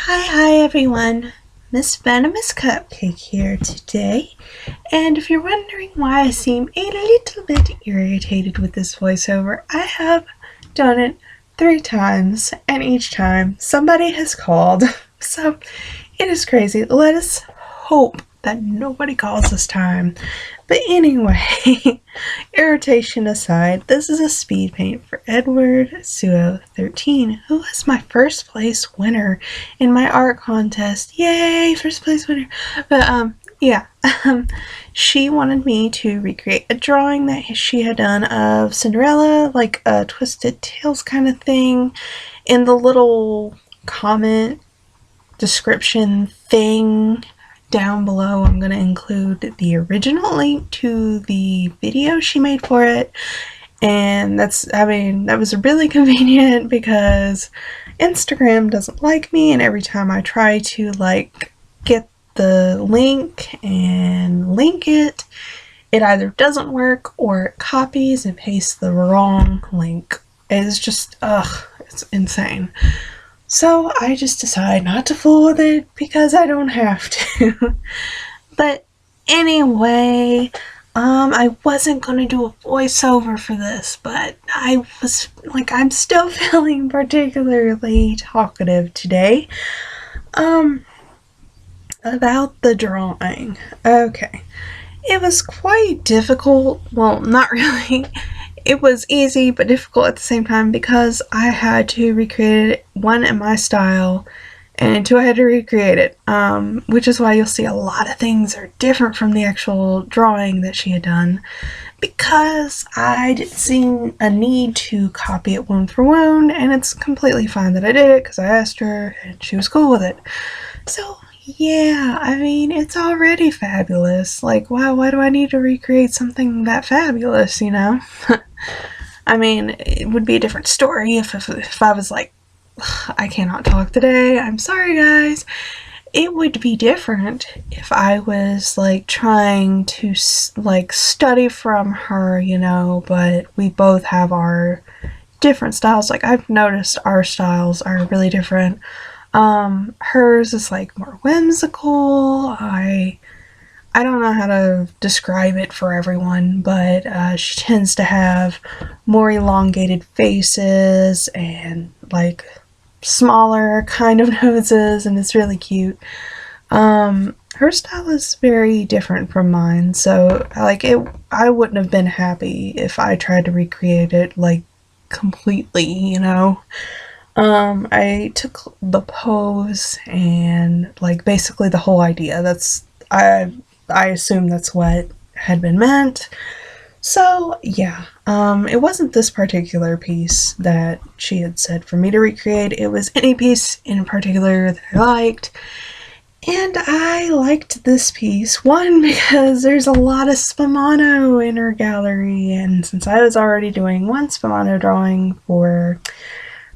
Hi everyone. Miss Venomous Cupcake here today. And if you're wondering why I seem a little bit irritated with this voiceover, I have done it 3 times, and each time somebody has called. So it is crazy. Let us hope that nobody calls this time. But anyway, irritation aside, this is a speed paint for Edward Suo 13, who was my first place winner in my art contest. Yay, first place winner. But yeah, she wanted me to recreate a drawing that she had done of Cinderella, like a Twisted Tales kind of thing. In the little comment description thing down below, I'm going to include the original link to the video she made for it. And that was really convenient because Instagram doesn't like me, and every time I try to get the link and link it, it either doesn't work or it copies and pastes the wrong link. It's just, it's insane. So I just decide not to fool with it because I don't have to. But anyway, I wasn't going to do a voiceover for this, but I'm still feeling particularly talkative today. About the drawing. Okay. It was quite difficult. Well, not really. It was easy but difficult at the same time because I had to recreate it, 1, in my style, and 2, I had to recreate it, which is why you'll see a lot of things are different from the actual drawing that she had done, because I didn't see a need to copy it 1 for 1, and it's completely fine that I did it because I asked her and she was cool with it. So yeah, I mean, it's already fabulous. Like, why do I need to recreate something that fabulous, you know? I mean, it would be a different story if I was like, I cannot talk today, I'm sorry guys. It would be different if I was trying to study from her, you know, but we both have our different styles. I've noticed our styles are really different. Hers is more whimsical. I don't know how to describe it for everyone, but she tends to have more elongated faces and smaller kind of noses, and it's really cute. Her style is very different from mine, so I wouldn't have been happy if I tried to recreate it completely, you know. I took the pose and basically the whole idea. I assume that's what had been meant. So yeah, it wasn't this particular piece that she had said for me to recreate. It was any piece in particular that I liked. And I liked this piece, 1, because there's a lot of Spumano in her gallery, and since I was already doing 1 Spumano drawing for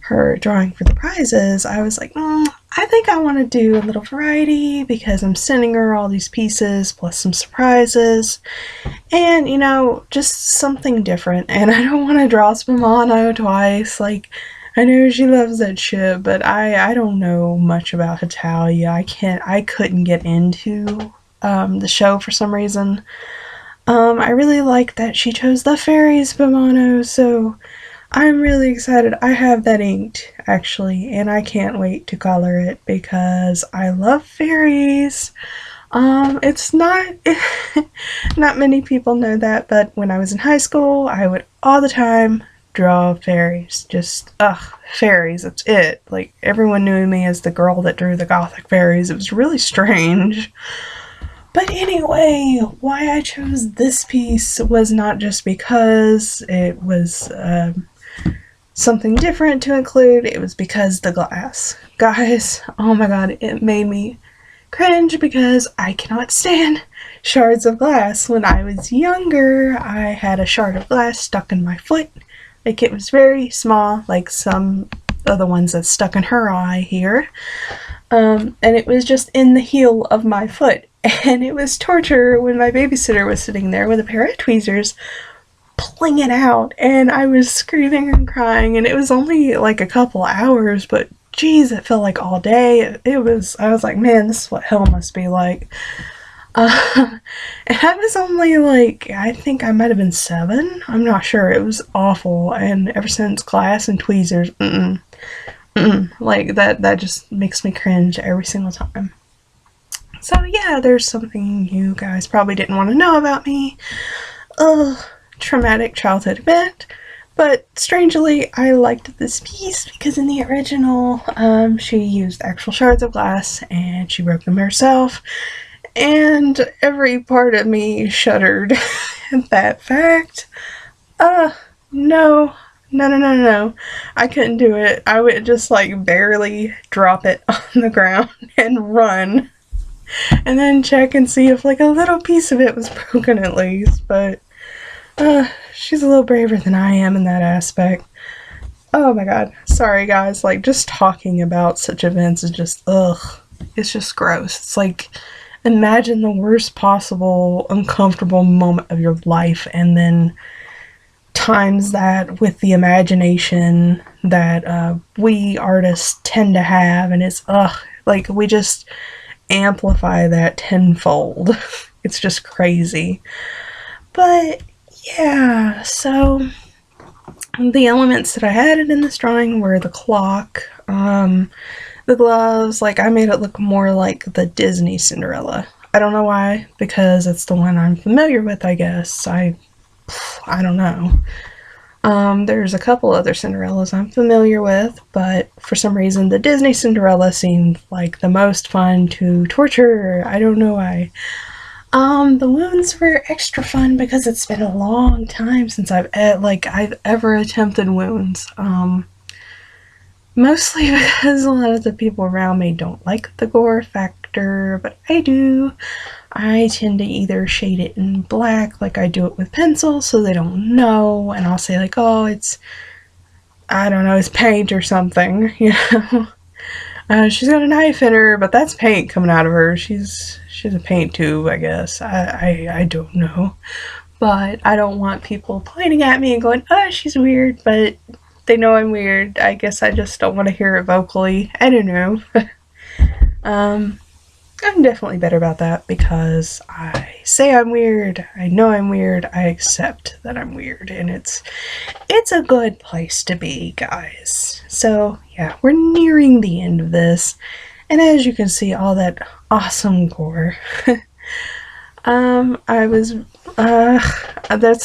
her drawing for the prizes, I was like, I think I want to do a little variety because I'm sending her all these pieces plus some surprises and, you know, just something different. And I don't want to draw Spumano twice. I know she loves that shit, but I don't know much about Italia. I couldn't get into the show for some reason. I really like that she chose the fairy Spumano, so I'm really excited. I have that inked, actually, and I can't wait to color it because I love fairies. It's not, not many people know that, but when I was in high school, I would all the time draw fairies. Just, fairies, that's it. Everyone knew me as the girl that drew the gothic fairies. It was really strange. But anyway, why I chose this piece was not just because it was, something different to include. It was because the glass. Guys, oh my god, it made me cringe because I cannot stand shards of glass. When I was younger, I had a shard of glass stuck in my foot. It was very small, like some of the ones that stuck in her eye here. And it was just in the heel of my foot. And it was torture when my babysitter was sitting there with a pair of tweezers pulling it out, and I was screaming and crying, and it was only a couple hours, but geez, it felt like all day. I was like, man, this is what hell must be like. And I was only like, I think I might have been 7. I'm not sure. It was awful. And ever since class and tweezers, like that just makes me cringe every single time. So yeah, there's something you guys probably didn't want to know about me. Ugh, traumatic childhood event. But strangely, I liked this piece because in the original, she used actual shards of glass and she broke them herself. And every part of me shuddered at that fact. No. No. I couldn't do it. I would just like barely drop it on the ground and run. And then check and see if like a little piece of it was broken at least. But she's a little braver than I am in that aspect. Oh my god. Sorry guys, like just talking about such events is just it's just gross. It's like, imagine the worst possible uncomfortable moment of your life and then times that with the imagination that we artists tend to have, and it's like we just amplify that tenfold. It's just crazy. But yeah, so the elements that I had in this drawing were the clock, the gloves. Like I made it look more like the Disney Cinderella. I don't know why, because it's the one I'm familiar with, I guess. I don't know. There's a couple other Cinderellas I'm familiar with, but for some reason the Disney Cinderella seemed like the most fun to torture. I don't know why. The wounds were extra fun because it's been a long time since I've ever attempted wounds. Mostly because a lot of the people around me don't like the gore factor, but I do. I tend to either shade it in black, like I do it with pencil, so they don't know, and I'll say like, oh, it's paint or something, you know. She's got a knife in her, but that's paint coming out of her. She's a paint tube, I guess. I don't know. But I don't want people pointing at me and going, oh, she's weird, but they know I'm weird. I guess I just don't want to hear it vocally. I don't know. I'm definitely better about that because I say I'm weird, I know I'm weird, I accept that I'm weird, and it's a good place to be, guys. So yeah, we're nearing the end of this, and as you can see, all that awesome gore. That's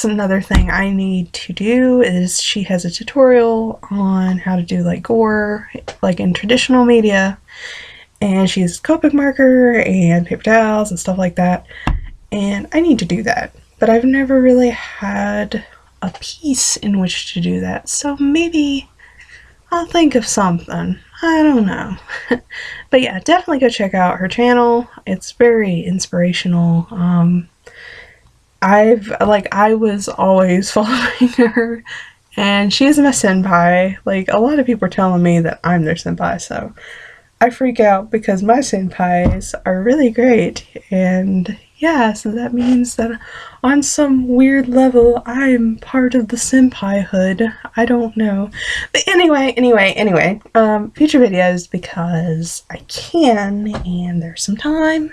another thing I need to do, is she has a tutorial on how to do like gore, like in traditional media. And she uses Copic marker and paper towels and stuff like that. And I need to do that. But I've never really had a piece in which to do that. So maybe I'll think of something. I don't know. But yeah, definitely go check out her channel. It's very inspirational. I was always following her. And she is my senpai. Like, a lot of people are telling me that I'm their senpai, so I freak out because my senpais are really great, and yeah, so that means that on some weird level I'm part of the senpai-hood. I don't know. But anyway, future videos, because I can and there's some time,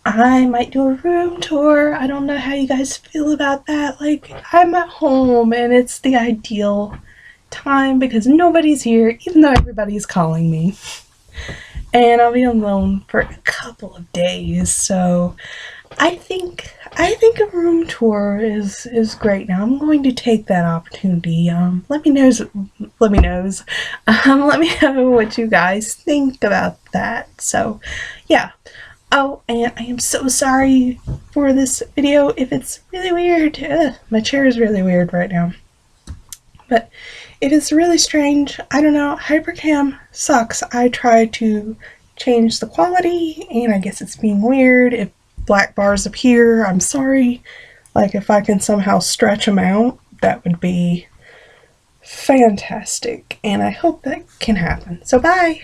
I might do a room tour. I don't know how you guys feel about that. Like, I'm at home and it's the ideal time because nobody's here, even though everybody's calling me. And I'll be alone for a couple of days, so I think a room tour is great. Now I'm going to take that opportunity. Let me know what you guys think about that. So yeah. Oh, and I am so sorry for this video if it's really weird. My chair is really weird right now. But it is really strange. I don't know. Hypercam sucks. I tried to change the quality, and I guess it's being weird. If black bars appear, I'm sorry. Like, if I can somehow stretch them out, that would be fantastic. And I hope that can happen. So, bye!